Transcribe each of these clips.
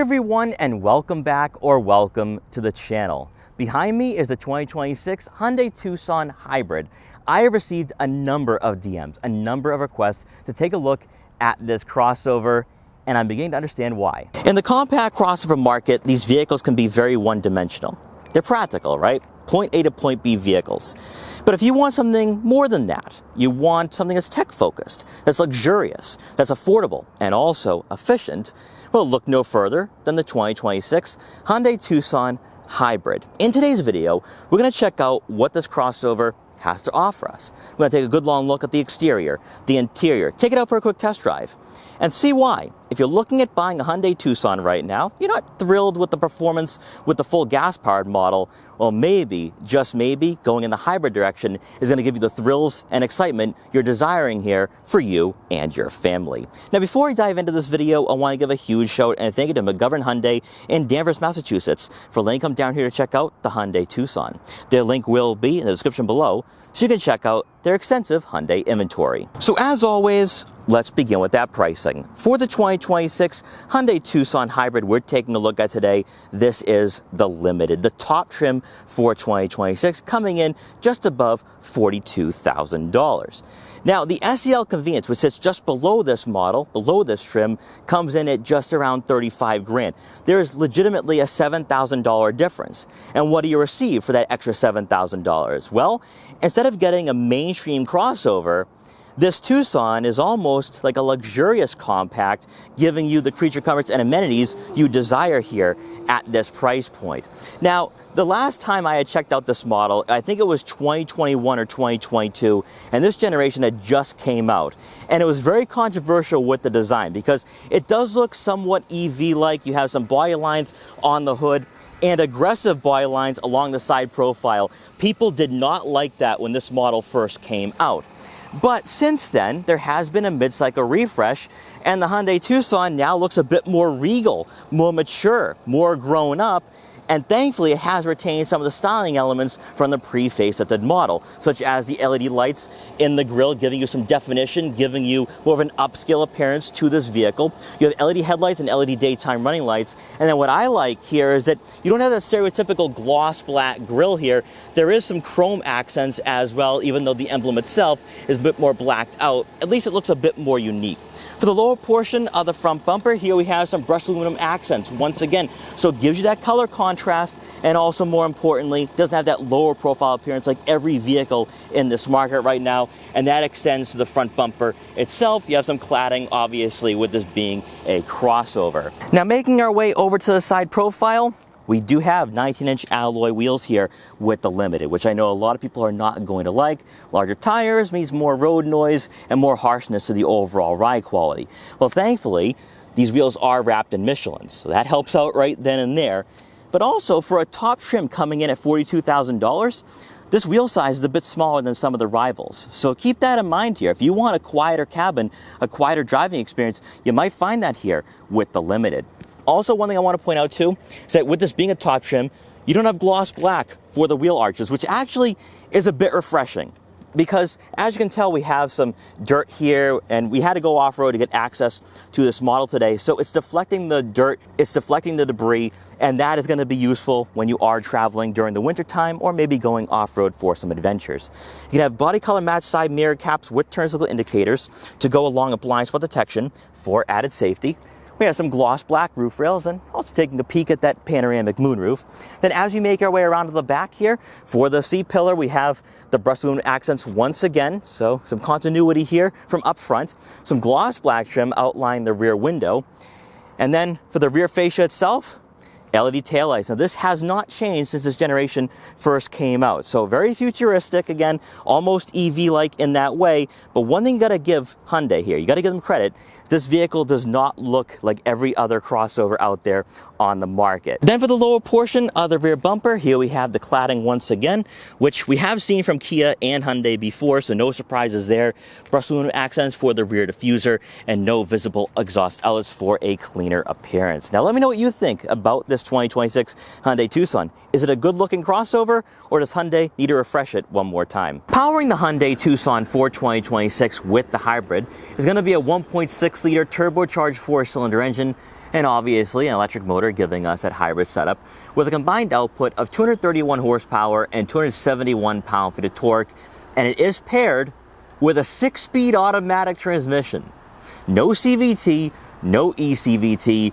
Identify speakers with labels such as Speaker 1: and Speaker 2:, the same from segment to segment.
Speaker 1: everyone, and welcome back or welcome to the channel. Behind me is the 2026 Hyundai Tucson Hybrid. I have received a number of DMs, a number of requests to take a look at this crossover, and I'm beginning to understand why. In the compact crossover market, these vehicles can be very one-dimensional. They're practical, right? Point A to point B vehicles. But if you want something more than that, you want something that's tech-focused, that's luxurious, that's affordable, and also efficient, well, look no further than the 2026 Hyundai Tucson Hybrid. In today's video, we're going to check out what this crossover has to offer us. We're going to take a good long look at the exterior, the interior, take it out for a quick test drive, and see why. If you're looking at buying a Hyundai Tucson right now, you're not thrilled with the performance with the full gas-powered model, well, maybe, just maybe, going in the hybrid direction is going to give you the thrills and excitement you're desiring here for you and your family. Now, before I dive into this video, I want to give a huge shout and thank you to Mcgovern Hyundai in Danvers, Massachusetts for letting come down here to check out the Hyundai Tucson. Their link will be in the description below, so you can check out their extensive Hyundai inventory. So as always, let's begin with that pricing. For the 2026 Hyundai Tucson Hybrid we're taking a look at today, this is the Limited, the top trim for 2026, coming in just above $42,000. Now, the SEL Convenience, which sits just below this model, below this trim, comes in at just around 35 grand. There is legitimately a $7,000 difference. And what do you receive for that extra $7,000? Well, instead of getting a mainstream crossover, this Tucson is almost like a luxurious compact, giving you the creature comforts and amenities you desire here at this price point. Now, the last time I had checked out this model, I think it was 2021 or 2022, and this generation had just came out. And it was very controversial with the design because it does look somewhat EV-like. You have some body lines on the hood and aggressive body lines along the side profile. People did not like that when this model first came out. But since then, there has been a mid-cycle refresh, and the Hyundai Tucson now looks a bit more regal, more mature, more grown up, and thankfully it has retained some of the styling elements from the pre-facelifted model, such as the LED lights in the grille, giving you some definition, giving you more of an upscale appearance to this vehicle. You have LED headlights and LED daytime running lights, and then what I like here is that you don't have that stereotypical gloss black grille here. There is some chrome accents as well, even though the emblem itself is a bit more blacked out. At least it looks a bit more unique. For the lower portion of the front bumper, here we have some brushed aluminum accents once again. So it gives you that color contrast, and also more importantly, doesn't have that lower profile appearance like every vehicle in this market right now. And that extends to the front bumper itself. You have some cladding, obviously, with this being a crossover. Now, making our way over to the side profile, we do have 19-inch alloy wheels here with the Limited, which I know a lot of people are not going to like. Larger tires means more road noise and more harshness to the overall ride quality. Well, thankfully, these wheels are wrapped in Michelin, so that helps out right then and there. But also, for a top trim coming in at $42,000, this wheel size is a bit smaller than some of the rivals. So keep that in mind here. If you want a quieter cabin, a quieter driving experience, you might find that here with the Limited. Also, one thing I want to point out too is that with this being a top trim, you don't have gloss black for the wheel arches, which actually is a bit refreshing. Because as you can tell, we have some dirt here, and we had to go off-road to get access to this model today. So it's deflecting the dirt, it's deflecting the debris, and that is going to be useful when you are traveling during the winter time or maybe going off-road for some adventures. You can have body color match side mirror caps with turn signal indicators to go along with blind spot detection for added safety. We have some gloss black roof rails, and also taking a peek at that panoramic moonroof. Then as we make our way around to the back here, for the seat pillar, we have the brushed aluminum accents once again, so some continuity here from up front. Some gloss black trim outlining the rear window. And then for the rear fascia itself, LED taillights. Now, this has not changed since this generation first came out. So very futuristic, again, almost EV-like in that way. But one thing you got to give Hyundai here, you got to give them credit, this vehicle does not look like every other crossover out there on the market. Then for the lower portion of the rear bumper, here we have the cladding once again, which we have seen from Kia and Hyundai before, so no surprises there. Brushed aluminum accents for the rear diffuser, and no visible exhaust outlets for a cleaner appearance. Now, let me know what you think about this 2026 Hyundai Tucson. Is it a good-looking crossover, or does Hyundai need to refresh it one more time? Powering the Hyundai Tucson for 2026 with the hybrid is going to be a 1.6-liter turbocharged 4-cylinder engine and obviously an electric motor giving us that hybrid setup with a combined output of 231 horsepower and 271 pound-feet of torque, and it is paired with a 6-speed automatic transmission. No CVT, no eCVT,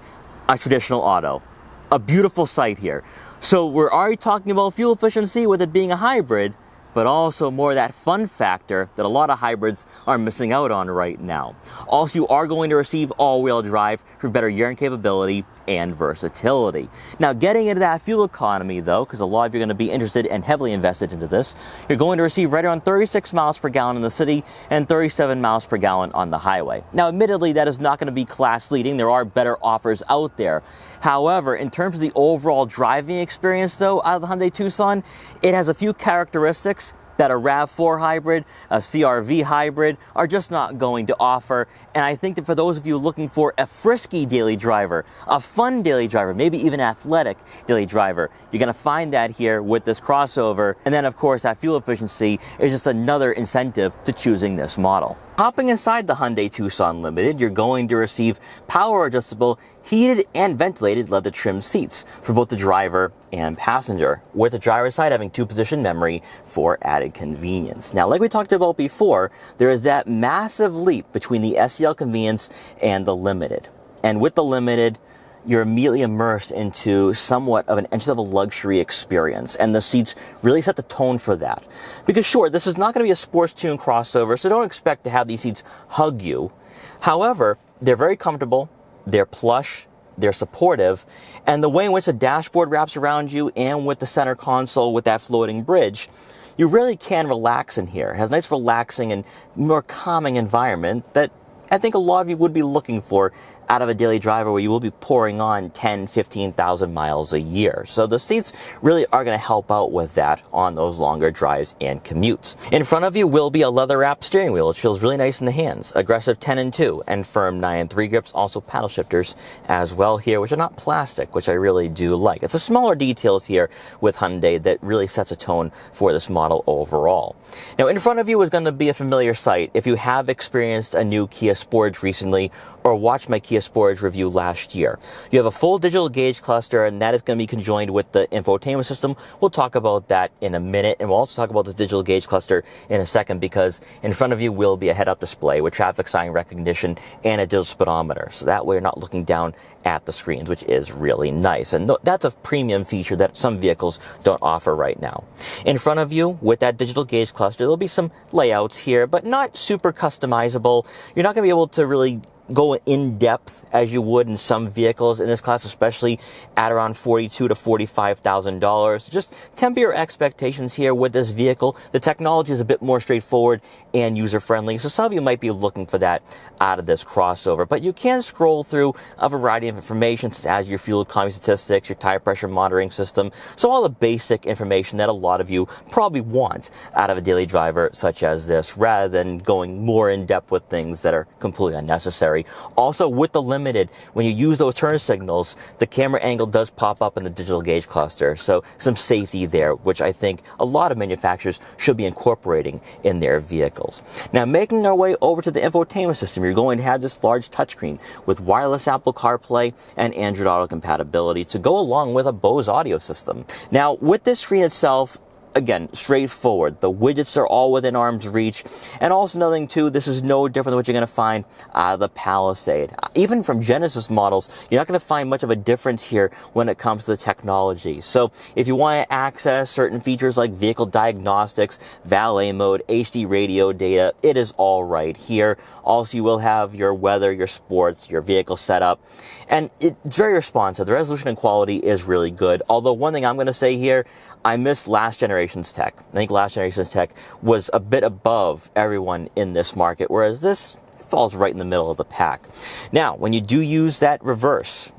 Speaker 1: a traditional auto. A beautiful sight here. So we're already talking about fuel efficiency with it being a hybrid, but also more of that fun factor that a lot of hybrids are missing out on right now. Also, you are going to receive all-wheel drive for better year-end capability and versatility. Now, getting into that fuel economy though, because a lot of you are going to be interested and heavily invested into this, you're going to receive right around 36 miles per gallon in the city and 37 miles per gallon on the highway. Now, admittedly, that is not going to be class leading. There are better offers out there. However, in terms of the overall driving experience though, out of the Hyundai Tucson, it has a few characteristics that a RAV4 hybrid, a CR-V hybrid are just not going to offer. And I think that for those of you looking for a frisky daily driver, a fun daily driver, maybe even athletic daily driver, you're going to find that here with this crossover. And then of course that fuel efficiency is just another incentive to choosing this model. Hopping inside the Hyundai Tucson Limited, you're going to receive power adjustable heated and ventilated leather trimmed seats for both the driver and passenger, with the driver's side having 2-position memory for added convenience. Now, like we talked about before, there is that massive leap between the SEL convenience and the Limited. And with the Limited, you're immediately immersed into somewhat of an entry-level luxury experience, and the seats really set the tone for that. Because sure, this is not going to be a sports tune crossover, so don't expect to have these seats hug you. However, they're very comfortable, they're plush, they're supportive, and the way in which the dashboard wraps around you and with the center console with that floating bridge, you really can relax in here. It has a nice relaxing and more calming environment that I think a lot of you would be looking for out of a daily driver where you will be pouring on 10, 15,000 miles a year. So the seats really are going to help out with that on those longer drives and commutes. In front of you will be a leather-wrapped steering wheel, which feels really nice in the hands. Aggressive 10 and 2 and firm 9 and 3 grips, also paddle shifters as well here, which are not plastic, which I really do like. It's the smaller details here with Hyundai that really sets a tone for this model overall. Now, in front of you is going to be a familiar sight if you have experienced a new Kia Sportage recently or watched my Kia Sportage review last year. You have a full digital gauge cluster, and that is going to be conjoined with the infotainment system. We'll talk about that in a minute, and we'll also talk about the digital gauge cluster in a second, because in front of you will be a head-up display with traffic sign recognition and a digital speedometer. So that way you're not looking down at the screens, which is really nice. And that's a premium feature that some vehicles don't offer right now. In front of you, with that digital gauge cluster, there'll be some layouts here, but not super customizable. You're not going to be able to really go in depth as you would in some vehicles in this class, especially at around $42,000 to $45,000. Just temper your expectations here with this vehicle. The technology is a bit more straightforward and user-friendly, so some of you might be looking for that out of this crossover. But you can scroll through a variety of information, such as your fuel economy statistics, your tire pressure monitoring system, so all the basic information that a lot of you probably want out of a daily driver such as this, rather than going more in depth with things that are completely unnecessary. Also, with the Limited, when you use those turn signals, the camera angle does pop up in the digital gauge cluster, so some safety there, which I think a lot of manufacturers should be incorporating in their vehicles. Now, making our way over to the infotainment system, you're going to have this large touchscreen with wireless Apple CarPlay and Android Auto compatibility to go along with a Bose audio system. Now, with this screen itself, again, straightforward. The widgets are all within arm's reach. And also another thing too, this is no different than what you're going to find out of the Palisade. Even from Genesis models, you're not going to find much of a difference here when it comes to the technology. So if you want to access certain features like vehicle diagnostics, valet mode, HD radio data, it is all right here. Also, you will have your weather, your sports, your vehicle setup. And it's very responsive. The resolution and quality is really good. Although one thing I'm going to say here, I miss last generation's tech. I think last generation's tech was a bit above everyone in this market, whereas this falls right in the middle of the pack. Now, when you do use that reverse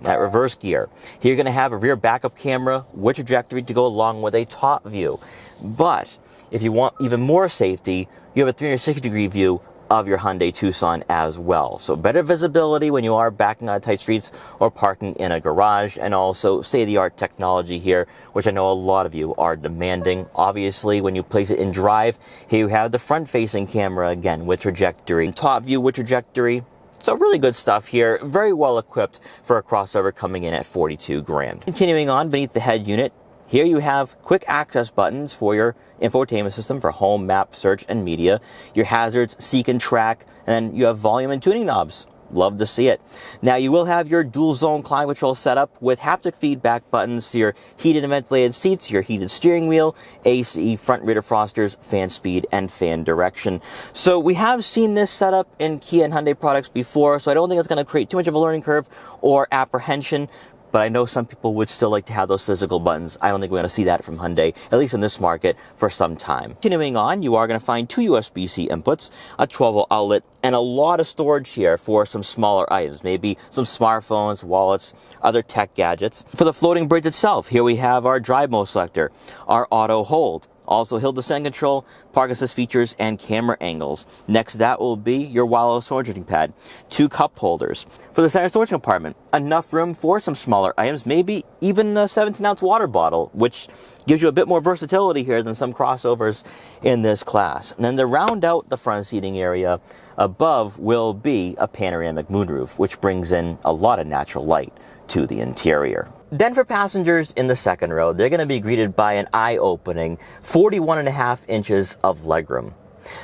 Speaker 1: gear, here you're going to have a rear backup camera with trajectory to go along with a top view. But if you want even more safety, you have a 360-degree view of your Hyundai Tucson as well. So better visibility when you are backing on tight streets or parking in a garage, and also state-of-the-art technology here, which I know a lot of you are demanding. Obviously, when you place it in drive, here you have the front-facing camera again with trajectory, top view with trajectory, So really good stuff here, very well equipped for a crossover coming in at 42 grand. Continuing on beneath the head unit, here you have quick access buttons for your infotainment system for home, map, search, and media, your hazards, seek and track, and then you have volume and tuning knobs. Love to see it. Now you will have your dual zone climate control setup with haptic feedback buttons for your heated and ventilated seats, your heated steering wheel, AC, front rear defrosters, fan speed, and fan direction. So we have seen this setup in Kia and Hyundai products before, so I don't think it's going to create too much of a learning curve or apprehension. But I know some people would still like to have those physical buttons. I don't think we're going to see that from Hyundai, at least in this market, for some time. Continuing on, you are going to find two USB-C inputs, a 12-volt outlet, and a lot of storage here for some smaller items, maybe some smartphones, wallets, other tech gadgets. For the floating bridge itself, here we have our drive mode selector, our auto hold, also hill descent control, park assist features, and camera angles. Next, that will be your wireless charging pad, two cup holders. For the center storage compartment, enough room for some smaller items, maybe even a 17-ounce water bottle, which gives you a bit more versatility here than some crossovers in this class. And then to round out the front seating area, above will be a panoramic moonroof, which brings in a lot of natural light to the interior. Then for passengers in the second row, they're going to be greeted by an eye-opening 41.5 inches of legroom.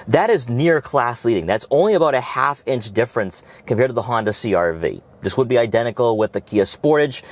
Speaker 1: That is near class leading. That's only about a half-inch difference compared to the Honda CR-V. This would be identical with the Kia Sportage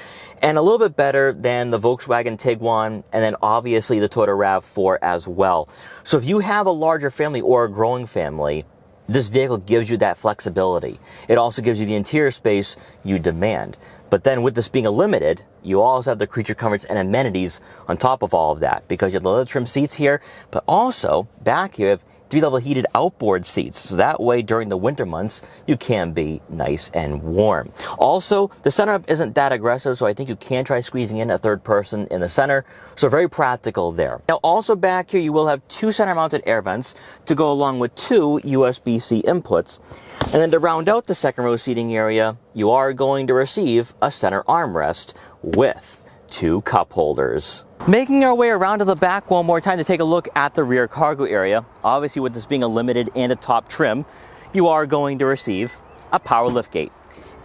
Speaker 1: and a little bit better than the Volkswagen Tiguan and then obviously the Toyota RAV4 as well. So if you have a larger family or a growing family, this vehicle gives you that flexibility. It also gives you the interior space you demand. But then with this being a limited, you also have the creature comforts and amenities on top of all of that because you have the leather trim seats here, but also back here you have 3-level heated outboard seats. So that way during the winter months, you can be nice and warm. Also, the center up isn't that aggressive, so I think you can try squeezing in a third person in the center. So very practical there. Now also back here, you will have two center mounted air vents to go along with two USB-C inputs. And then to round out the second row seating area, you are going to receive a center armrest with two cup holders. Making our way around to the back one more time to take a look at the rear cargo area. Obviously with this being a limited and a top trim, you are going to receive a power liftgate.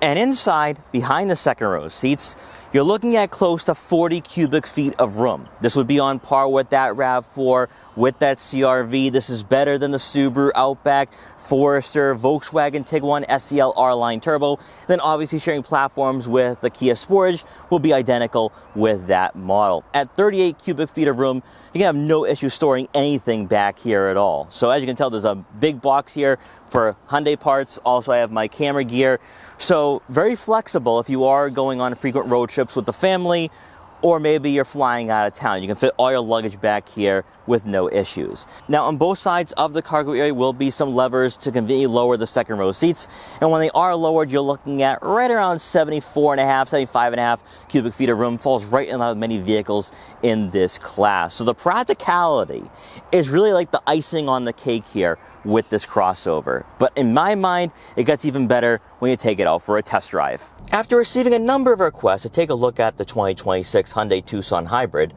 Speaker 1: And inside, behind the second row seats, you're looking at close to 40 cubic feet of room. This would be on par with that RAV4, with that CR-V. This is better than the Subaru Outback, Forester, Volkswagen Tiguan SEL R-Line Turbo. Then obviously sharing platforms with the Kia Sportage will be identical with that model. At 38 cubic feet of room, you can have no issue storing anything back here at all. So as you can tell, there's a big box here for Hyundai parts. Also, I have my camera gear. So very flexible if you are going on frequent road trips with the family, or maybe you're flying out of town. You can fit all your luggage back here with no issues. Now on both sides of the cargo area will be some levers to conveniently lower the second row seats. And when they are lowered, you're looking at right around 74.5, 75.5 cubic feet of room. Falls right in line with many vehicles in this class. So the practicality is really like the icing on the cake here with this crossover. But in my mind, it gets even better when you take it out for a test drive. After receiving a number of requests to take a look at the 2026 Hyundai Tucson Hybrid,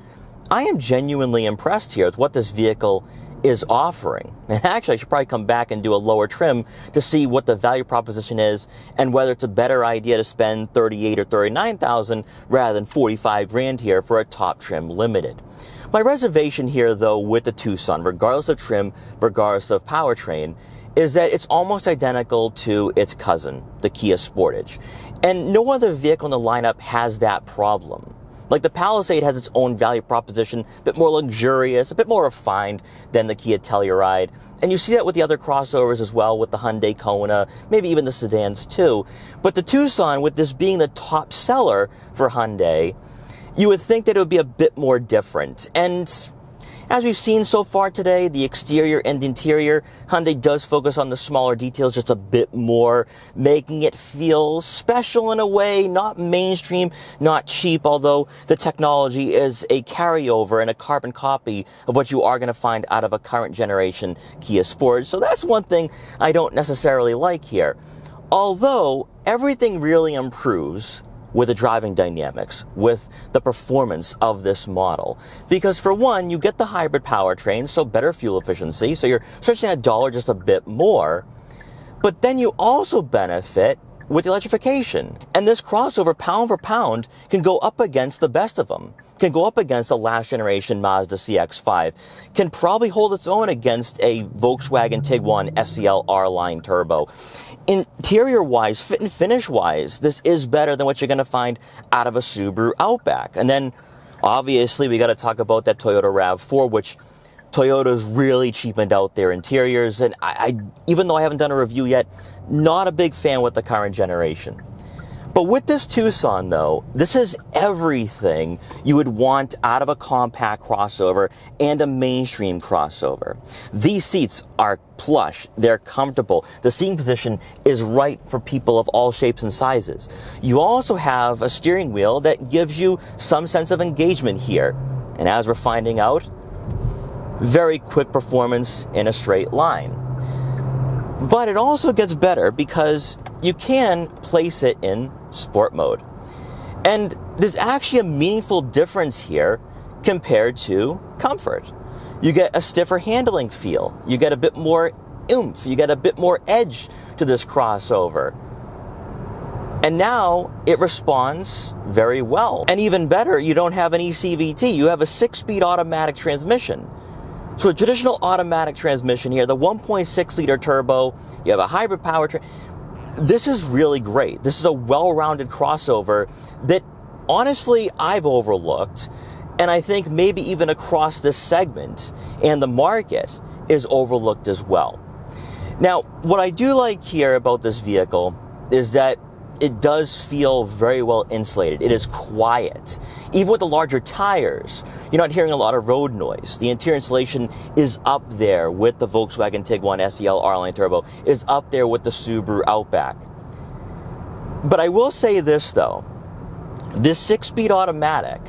Speaker 1: I am genuinely impressed here with what this vehicle is offering. And actually, I should probably come back and do a lower trim to see what the value proposition is and whether it's a better idea to spend $38,000 or $39,000 rather than 45 grand here for a top trim limited. My reservation here, though, with the Tucson, regardless of trim, regardless of powertrain, is that it's almost identical to its cousin, the Kia Sportage. And no other vehicle in the lineup has that problem. Like the Palisade has its own value proposition, a bit more luxurious, a bit more refined than the Kia Telluride. And you see that with the other crossovers as well, with the Hyundai Kona, maybe even the sedans too. But the Tucson, with this being the top seller for Hyundai, you would think that it would be a bit more different. And as we've seen so far today, the exterior and the interior, Hyundai does focus on the smaller details just a bit more, making it feel special in a way, not mainstream, not cheap, although the technology is a carryover and a carbon copy of what you are going to find out of a current generation Kia Sportage. So that's one thing I don't necessarily like here. Although everything really improves with the driving dynamics, with the performance of this model. Because for one, you get the hybrid powertrain, so better fuel efficiency, so you're stretching that dollar just a bit more. But then you also benefit with electrification. And this crossover, pound for pound, can go up against the best of them. Can go up against the last generation Mazda CX-5. Can probably hold its own against a Volkswagen Tiguan SEL R-Line Turbo. Interior-wise, fit and finish-wise, this is better than what you're going to find out of a Subaru Outback. And then, obviously, we got to talk about that Toyota RAV4, which Toyota's really cheapened out their interiors. And I even though I haven't done a review yet, not a big fan with the current generation. But with this Tucson, though, this is everything you would want out of a compact crossover and a mainstream crossover. These seats are plush, they're comfortable, the seating position is right for people of all shapes and sizes. You also have a steering wheel that gives you some sense of engagement here. And as we're finding out, very quick performance in a straight line. But it also gets better because you can place it in sport mode. And there's actually a meaningful difference here compared to comfort. You get a stiffer handling feel. You get a bit more oomph. You get a bit more edge to this crossover. And now it responds very well. And even better, you don't have an ECVT. You have a 6-speed automatic transmission. So a traditional automatic transmission here, the 1.6 liter turbo, you have a hybrid powertrain. This is really great. This is a well-rounded crossover that honestly I've overlooked, and I think maybe even across this segment and the market is overlooked as well. Now, what I do like here about this vehicle is that it does feel very well insulated. It is quiet. Even with the larger tires, you're not hearing a lot of road noise. The interior insulation is up there with the Volkswagen Tiguan SEL R-Line Turbo, is up there with the Subaru Outback. But I will say this though, this 6-speed automatic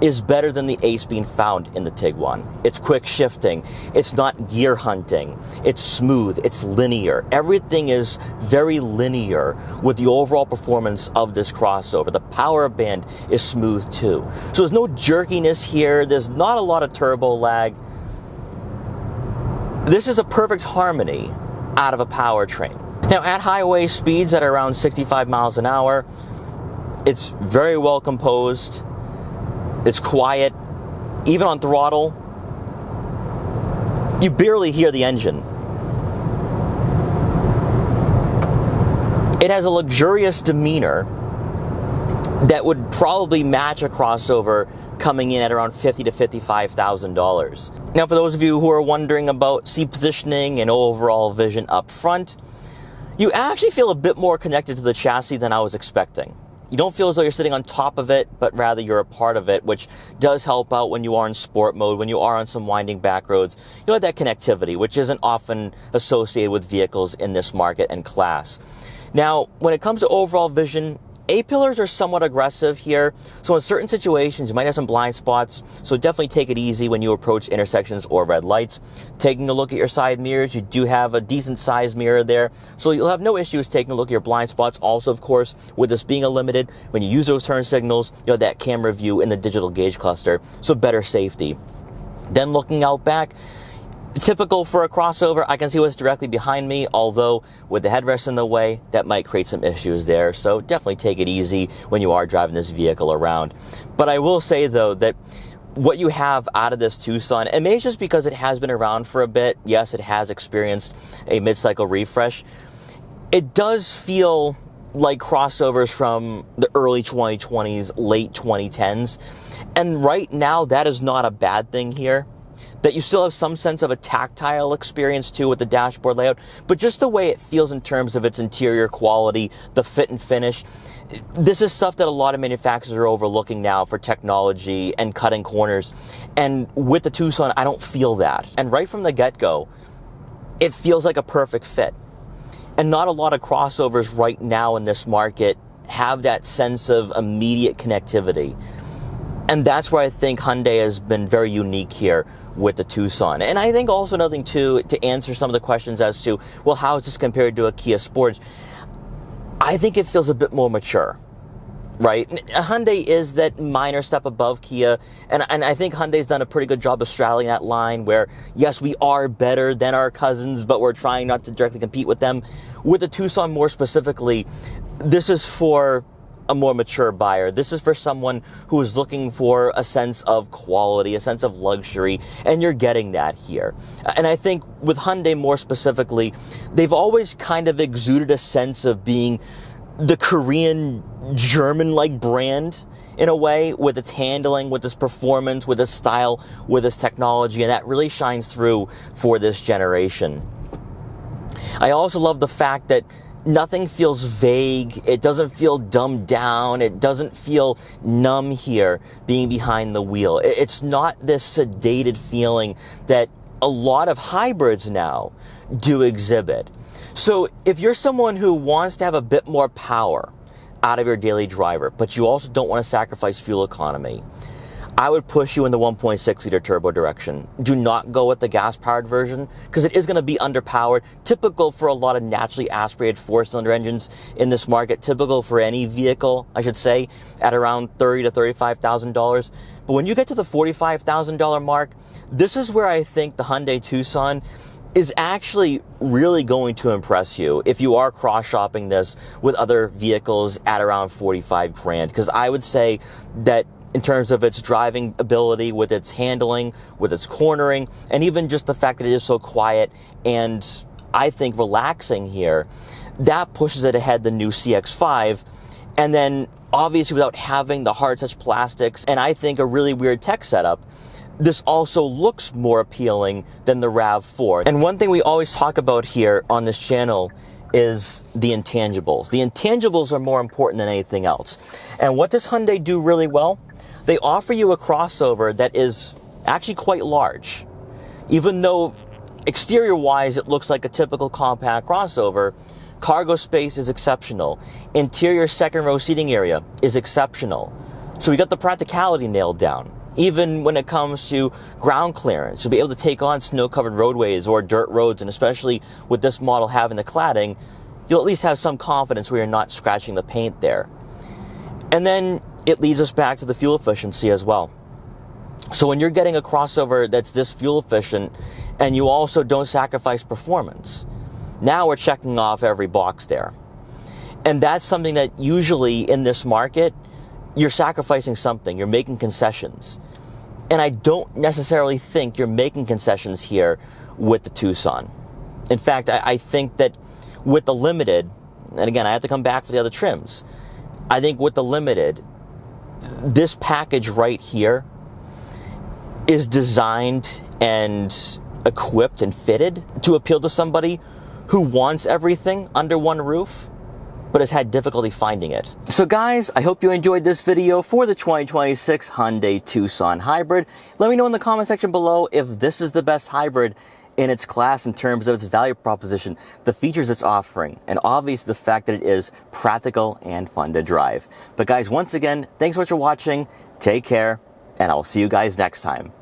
Speaker 1: is better than the 8-speed found in the Tiguan. It's quick shifting, it's not gear hunting, it's smooth, it's linear. Everything is very linear with the overall performance of this crossover. The power band is smooth too. So there's no jerkiness here, there's not a lot of turbo lag. This is a perfect harmony out of a powertrain. Now at highway speeds at around 65 miles an hour, it's very well composed. It's quiet. Even on throttle, you barely hear the engine. It has a luxurious demeanor that would probably match a crossover coming in at around $50,000 to $55,000. Now, for those of you who are wondering about seat positioning and overall vision up front, you actually feel a bit more connected to the chassis than I was expecting. You don't feel as though you're sitting on top of it, but rather you're a part of it, which does help out when you are in sport mode, when you are on some winding back roads. You have that connectivity, which isn't often associated with vehicles in this market and class. Now, when it comes to overall vision, A-pillars are somewhat aggressive here, so in certain situations you might have some blind spots, so definitely take it easy when you approach intersections or red lights. Taking a look at your side mirrors, you do have a decent sized mirror there, so you'll have no issues taking a look at your blind spots. Also, of course, with this being a limited, when you use those turn signals, you have that camera view in the digital gauge cluster, so better safety. Then looking out back, typical for a crossover, I can see what's directly behind me, although with the headrest in the way, that might create some issues there. So definitely take it easy when you are driving this vehicle around. But I will say though that what you have out of this Tucson, and maybe it's just because it has been around for a bit, yes, it has experienced a mid-cycle refresh, it does feel like crossovers from the early 2020s, late 2010s. And right now, that is not a bad thing here. That you still have some sense of a tactile experience too with the dashboard layout, but just the way it feels in terms of its interior quality, the fit and finish. This is stuff that a lot of manufacturers are overlooking now for technology and cutting corners. And with the Tucson, I don't feel that. And right from the get-go, it feels like a perfect fit. And not a lot of crossovers right now in this market have that sense of immediate connectivity. And that's where I think Hyundai has been very unique here with the Tucson. And I think also another thing too, to answer some of the questions as to, well, how is this compared to a Kia Sportage? I think it feels a bit more mature. right? Hyundai is that minor step above Kia, and I think Hyundai's done a pretty good job of straddling that line where, yes, we are better than our cousins, but we're trying not to directly compete with them. With the Tucson more specifically, this is for a more mature buyer. This is for someone who is looking for a sense of quality, a sense of luxury, and you're getting that here. And I think with Hyundai more specifically, they've always kind of exuded a sense of being the Korean German-like brand in a way, with its handling, with its performance, with its style, with its technology, and that really shines through for this generation. I also love the fact that nothing feels vague, it doesn't feel dumbed down, it doesn't feel numb here being behind the wheel. It's not this sedated feeling that a lot of hybrids now do exhibit. So if you're someone who wants to have a bit more power out of your daily driver, but you also don't want to sacrifice fuel economy, I would push you in the 1.6 liter turbo direction. Do not go with the gas-powered version because it is going to be underpowered, typical for a lot of naturally aspirated four-cylinder engines in this market, typical for any vehicle, I should say, at around $30,000 to $35,000. But when you get to the $45,000 mark, this is where I think the Hyundai Tucson is actually really going to impress you if you are cross-shopping this with other vehicles at around 45 grand. Because I would say that in terms of its driving ability, with its handling, with its cornering, and even just the fact that it is so quiet and I think relaxing here, that pushes it ahead the new CX-5. And then obviously without having the hard touch plastics and I think a really weird tech setup, this also looks more appealing than the RAV4. And one thing we always talk about here on this channel is the intangibles. The intangibles are more important than anything else. And what does Hyundai do really well? They offer you a crossover that is actually quite large. Even though exterior-wise it looks like a typical compact crossover, cargo space is exceptional. Interior second row seating area is exceptional. So we got the practicality nailed down. Even when it comes to ground clearance, you'll be able to take on snow-covered roadways or dirt roads, and especially with this model having the cladding, you'll at least have some confidence where you're not scratching the paint there. And then it leads us back to the fuel efficiency as well. So when you're getting a crossover that's this fuel efficient, and you also don't sacrifice performance, now we're checking off every box there. And that's something that usually in this market, you're sacrificing something, you're making concessions. And I don't necessarily think you're making concessions here with the Tucson. In fact, I think that with the Limited, and again, I have to come back for the other trims, I think with the Limited, this package right here is designed and equipped and fitted to appeal to somebody who wants everything under one roof, but has had difficulty finding it. So guys, I hope you enjoyed this video for the 2026 Hyundai Tucson Hybrid. Let me know in the comment section below if this is the best hybrid in its class in terms of its value proposition, the features it's offering, and obviously the fact that it is practical and fun to drive. But guys, once again, thanks so much for watching, take care, and I'll see you guys next time.